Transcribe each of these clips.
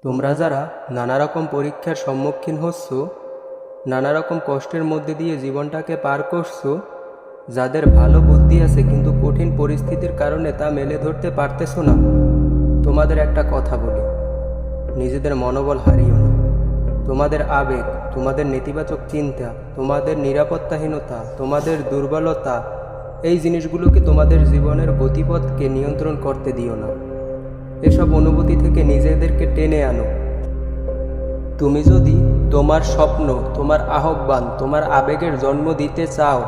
তোমরা যারা নানা রকম পরীক্ষার সম্মুখীন হচ্ছ, নানা রকম কষ্টের মধ্যে দিয়ে জীবনটাকে পার করছো, যাদের ভালো বুদ্ধি আছে কিন্তু কঠিন পরিস্থিতির কারণে তা মেলে ধরতে পারতেছো না, তোমাদের একটা কথা বলি, নিজেদের মনোবল হারিও না। তোমাদের আবেগ, তোমাদের নেতিবাচক চিন্তা, তোমাদের নিরাপত্তাহীনতা, তোমাদের দুর্বলতা, এই জিনিসগুলোকে তোমাদের জীবনের গতিপথকে নিয়ন্ত্রণ করতে দিও না। এসব অনুভূতি থেকে নিজেদেরকে টেনে আনো। তুমি যদি তোমার স্বপ্ন, তোমার আহ্বান, তোমার আবেগের জন্ম দিতে চাও,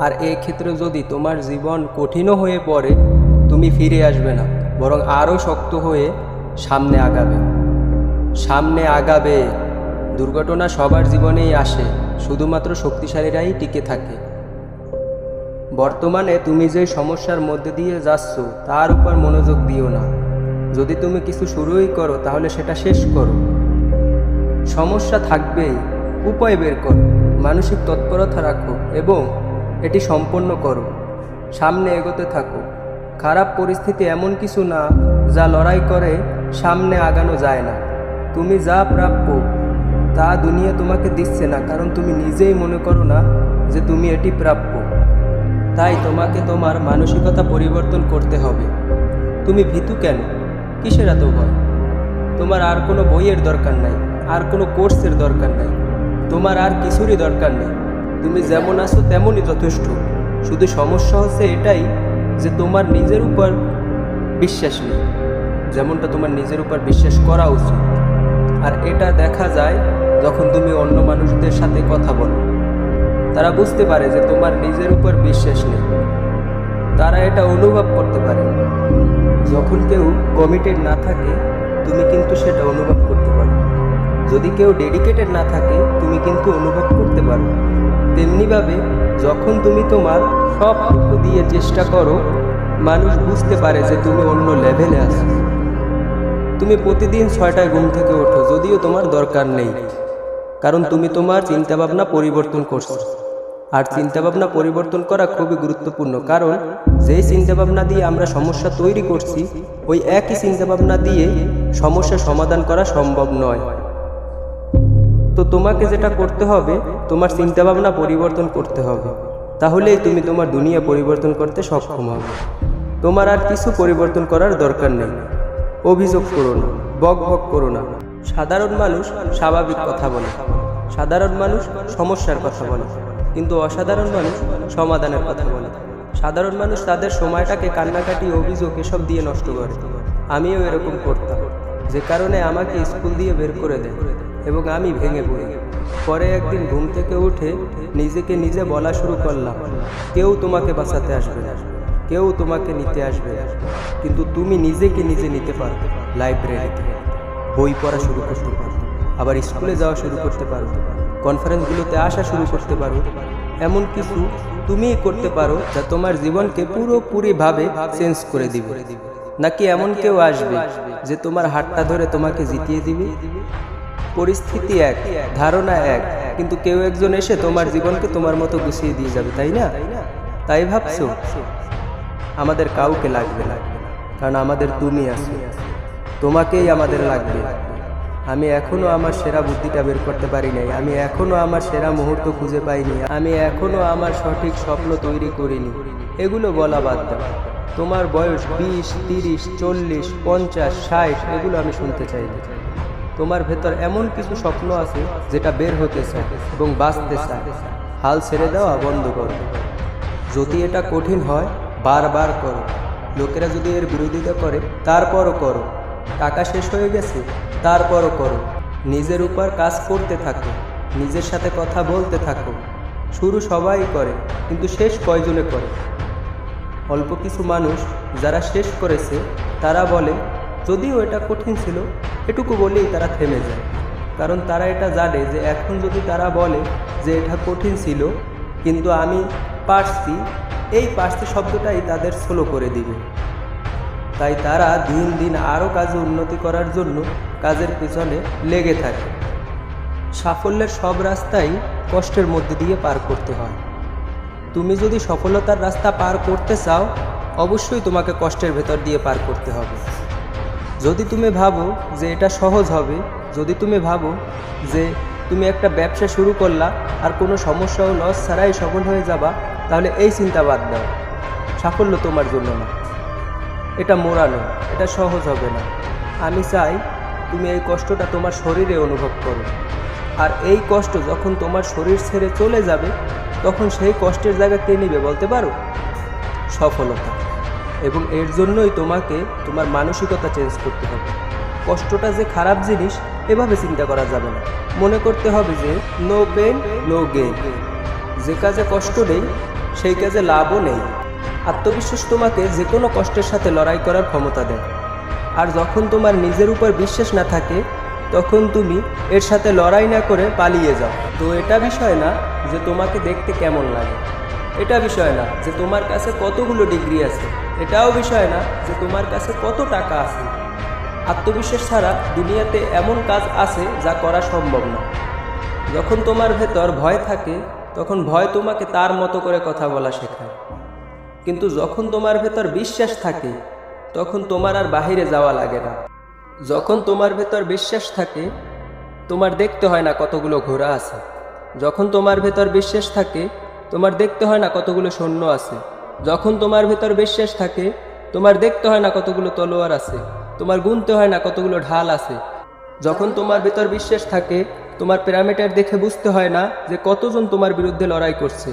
আর এই ক্ষেত্রে যদি তোমার জীবন কঠিনও হয়ে পড়ে, তুমি ফিরে আসবে না, বরং আরও শক্ত হয়ে সামনে আগাবে। সামনে আগাবে। দুর্ঘটনা সবার জীবনেই আসে, শুধুমাত্র শক্তিশালীরাই টিকে থাকে। বর্তমানে তুমি যে সমস্যার মধ্যে দিয়ে যাচ্ছ তার উপর মনোযোগ দিও না। যদি তুমি কিছু শুরুই করো তাহলে সেটা শেষ করো। সমস্যা থাকবেই, উপায় বের করো, মানসিক তৎপরতা রাখো এবং এটি সম্পন্ন করো। সামনে এগোতে থাকো। খারাপ পরিস্থিতি এমন কিছু না যা লড়াই করে সামনে আগানো যায় না। তুমি যা প্রাপ্য তা দুনিয়া তোমাকে দিচ্ছে না, কারণ তুমি নিজেই মনে করো না যে তুমি এটি প্রাপ্য। তাই তোমাকে তোমার মানসিকতা পরিবর্তন করতে হবে। তুমি ভীতু কেন? কিসের এত ভয়? তোমার আর কোনো বইয়ের দরকার নাই, আর কোনো কোর্সের দরকার নাই, তোমার আর কিছুরই দরকার নেই। তুমি যেমন আছো তেমনই যথেষ্ট। শুধু সমস্যা হচ্ছে এটাই যে তোমার নিজের উপর বিশ্বাস নেই, যেমনটা তোমার নিজের উপর বিশ্বাস করা উচিত। আর এটা দেখা যায় যখন তুমি অন্য মানুষদের সাথে কথা বলো। তারা বুঝতে পারে যে তোমার নিজের উপর বিশ্বাস নেই। তারা এটা অনুভব করতে পারে। যখন কেউ কমিটেড না থাকে তুমি কিন্তু সেটা অনুভব করতে পারো। যদি কেউ ডেডিকেটেড না থাকে তুমি কিন্তু অনুভব করতে পারো। তেমনিভাবে যখন তুমি তোমার সবটুকু দিয়ে চেষ্টা করো, মানুষ বুঝতে পারে যে তুমি অন্য লেভেলে আছো। তুমি প্রতিদিন 6টায় ঘুম থেকে ওঠো, যদিও তোমার দরকার নেই, কারণ তুমি তোমার চিন্তাভাবনা পরিবর্তন করছো। আর চিন্তাভাবনা পরিবর্তন করা খুবই গুরুত্বপূর্ণ, কারণ যেই চিন্তাভাবনা দিয়ে আমরা সমস্যা তৈরি করছি ওই একই চিন্তাভাবনা দিয়ে সমস্যা সমাধান করা সম্ভব নয়। তো তোমাকে যেটা করতে হবে, তোমার চিন্তাভাবনা পরিবর্তন করতে হবে। তাহলেই তুমি তোমার দুনিয়া পরিবর্তন করতে সক্ষম হবে। তোমার আর কিছু পরিবর্তন করার দরকার নেই। অভিযোগ করো না, বক বক করো না। সাধারণ মানুষ স্বাভাবিক কথা বলে, সাধারণ মানুষ সমস্যার কথা বলে, কিন্তু অসাধারণ মানুষ সমাধানের কথা বলে। সাধারণ মানুষ তাদের সময়টাকে কান্নাকাটি, অভিযোগ এসব দিয়ে নষ্ট করে। আমিও এরকম করতাম, যে কারণে আমাকে স্কুল দিয়ে বের করে দেয় এবং আমি ভেঙে পড়ি। পরে একদিন ঘুম থেকে উঠে নিজেকে নিজে বলা শুরু করলাম, কেউ তোমাকে বাঁচাতে আসবে না, কেউ তোমাকে নিতে আসবে না, কিন্তু তুমি নিজেকে নিজে নিতে পারো। লাইব্রেরিতে বই পড়া শুরু করতে পারো, আবার স্কুলে যাওয়া শুরু করতে পারো, কনফারেন্সগুলোতে আসা শুরু করতে পারো। এমন কিছু তুমিই করতে পারো যা তোমার জীবনকে পুরোপুরিভাবে চেঞ্জ করে দিবে। নাকি এমন কেউ আসবে যে তোমার হাতটা ধরে তোমাকে জিতিয়ে দিবে? পরিস্থিতি এক, ধারণা এক, কিন্তু কেউ একজন এসে তোমার জীবনকে তোমার মতো গুছিয়ে দিয়ে যাবে, তাই না? তাই ভাবছো? আমাদের কাউকে লাগবে না, কারণ আমাদের তুমি আছো। তোমাকেই আমাদের লাগবে। আমি এখনো আমার সেরা বুদ্ধিটা বের করতে পারি নাই, আমি এখনো আমার সেরা মুহূর্ত খুঁজে পাইনি, আমি এখনো আমার সঠিক স্বপ্ন তৈরি করিনি। এগুলো বলা বাদ দাও। তোমার বয়স 20, 30, 40, 50, 60, এগুলো আমি শুনতে চাই না। তোমার ভেতর এমন কিছু স্বপ্ন আছে যেটা বের হতে চায় এবং বাঁচতে চায়। হাল ছেড়ে দেওয়া বন্ধ করো। যদি এটা কঠিন হয় বারবার করো। লোকেরা যদি এর বিরোধিতা করে তারপরও করো। টাকা শেষ হয়ে গেছে তারপরও করো। নিজের উপর কাজ করতে থাকো, নিজের সাথে কথা বলতে থাকো। শুরু সবাই করে, কিন্তু শেষ কয়জনে করে? অল্প কিছু মানুষ যারা শেষ করেছে তারা বলে যদিও এটা কঠিন ছিল, এটুকু বলেই তারা থেমে যায়। কারণ তারা এটা জানে যে এখন যদি তারা বলে যে এটা কঠিন ছিল কিন্তু আমি পারছি, এই পারছি শব্দটাই তাদের স্লো করে দিবে। তাই তারা দিন দিন আরও কাজে উন্নতি করার জন্য কাজের পিছনে লেগে থাকে। সাফল্যের সব রাস্তাই কষ্টের মধ্যে দিয়ে পার করতে হয়। তুমি যদি সফলতার রাস্তা পার করতে চাও, অবশ্যই তোমাকে কষ্টের ভেতর দিয়ে পার করতে হবে। যদি তুমি ভাবো যে এটা সহজ হবে, যদি তুমি ভাবো যে তুমি একটা ব্যবসা শুরু করলা আর কোনো সমস্যা ও লস ছাড়াই সফল হয়ে যাবা, তাহলে এই চিন্তা বাদ দাও। সাফল্য তোমার জন্য না, এটা মোড়ানো, এটা সহজ হবে না। আমি চাই তুমি এই কষ্টটা তোমার শরীরে অনুভব করো। আর এই কষ্ট যখন তোমার শরীর ছেড়ে চলে যাবে, তখন সেই কষ্টের জায়গা কে নিবে বলতে পারো? সফলতা। এবং এর জন্যই তোমাকে তোমার মানসিকতা চেঞ্জ করতে হবে। কষ্টটা যে খারাপ জিনিস এভাবে চিন্তা করা যাবে না। মনে করতে হবে যে নো পেন নো গেইন। যে কাজে কষ্ট নেই সেই কাজে লাভও নেই। আত্মবিশ্বাস তোমাকে যে কোনো কষ্টের সাথে লড়াই করার ক্ষমতা দেয়। আর যখন তোমার নিজের উপর বিশ্বাস না থাকে, তখন তুমি এর সাথে লড়াই না করে পালিয়ে যাও। তো এটা বিষয় না যে তোমাকে দেখতে কেমন লাগে, এটা বিষয় না যে তোমার কাছে কতগুলো ডিগ্রি আছে, এটাও বিষয় না যে তোমার কাছে কত টাকা আছে। আত্মবিশ্বাস ছাড়া দুনিয়াতে এমন কাজ আছে যা করা সম্ভব না। যখন তোমার ভেতর ভয় থাকে, তখন ভয় তোমাকে তার মতো করে কথা বলা শেখায়। কিন্তু যখন তোমার ভেতর বিশ্বাস থাকে, তখন তোমার আর বাহিরে যাওয়া লাগে না। যখন তোমার ভেতর বিশ্বাস থাকে, তোমার দেখতে হয় না কতগুলো ঘোড়া আছে। যখন তোমার ভেতর বিশ্বাস থাকে, তোমার দেখতে হয় না কতগুলো সৈন্য আছে। যখন তোমার ভেতর বিশ্বাস থাকে, তোমার দেখতে হয় না কতগুলো তলোয়ার আছে। তোমার গুনতে হয় না কতগুলো ঢাল আছে। যখন তোমার ভেতর বিশ্বাস থাকে, তোমার প্যারামিটার দেখে বুঝতে হয় না যে কতজন তোমার বিরুদ্ধে লড়াই করছে।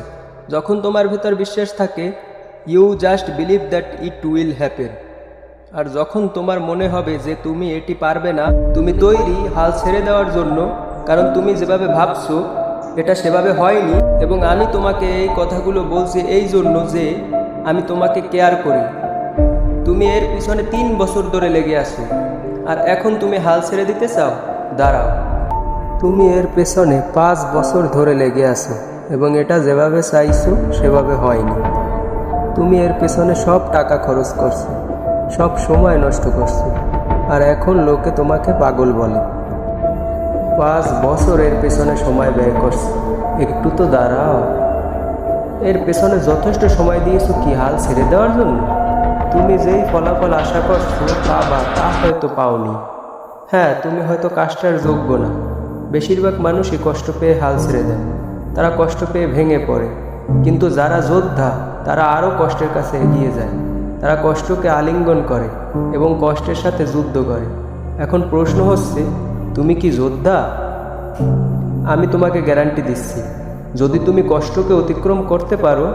যখন তোমার ভেতর বিশ্বাস থাকে, you just believe that it will happen. আর যখন তোমার মনে হবে যে তুমি এটি পারবে না, তুমি তৈরি হাল ছেড়ে দেওয়ার জন্য, কারণ তুমি যেভাবে ভাবছো এটা সেভাবে হয়নি। এবং আমি তোমাকে এই কথাগুলো বলছি এই জন্য যে আমি তোমাকে কেয়ার করি। তুমি এর পিছনে 3 বছর ধরে লেগে আছো, আর এখন তুমি হাল ছেড়ে দিতে চাও? দাঁড়াও, তুমি এর পেছনে 5 বছর ধরে লেগে আছো এবং এটা যেভাবে চাইছো সেভাবে হয়নি। তুমি এর পেছনে সব টাকা খরচ করছো, সব সময় নষ্ট করছো, আর এখন লোকে তোমাকে পাগল বলে। 5 বছর এর পেছনে সময় ব্যয় করছো, একটু তো দাঁড়াও। এর পেছনে যথেষ্ট সময় দিয়েছো কি হাল ছেড়ে দেওয়ার জন্য? তুমি যেই ফলাফল আশা করছো তা হয়তো পাওনি। হ্যাঁ, তুমি হয়তো কাজটার যোগ্য না। বেশিরভাগ মানুষই কষ্ট পেয়ে হাল ছেড়ে দেয়, তারা কষ্ট পেয়ে ভেঙে পড়ে। কিন্তু যারা যোদ্ধা তারা আরও কষ্টের কাছে এগিয়ে যায়। তারা কষ্টকে আলিঙ্গন করে এবং কষ্টের সাথে যুদ্ধ করে। এখন প্রশ্ন হচ্ছে, তুমি কি যোদ্ধা? আমি তোমাকে গ্যারান্টি দিচ্ছি, যদি তুমি কষ্টকে অতিক্রম করতে পারো,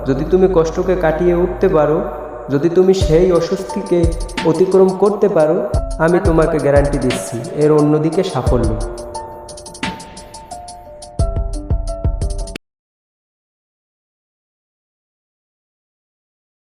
যদি তুমি কষ্টকে কাটিয়ে উঠতে পারো, যদি তুমি সেই অস্বস্তিকে অতিক্রম করতে পারো, আমি তোমাকে গ্যারান্টি দিচ্ছি এর অন্যদিকে সাফল্য।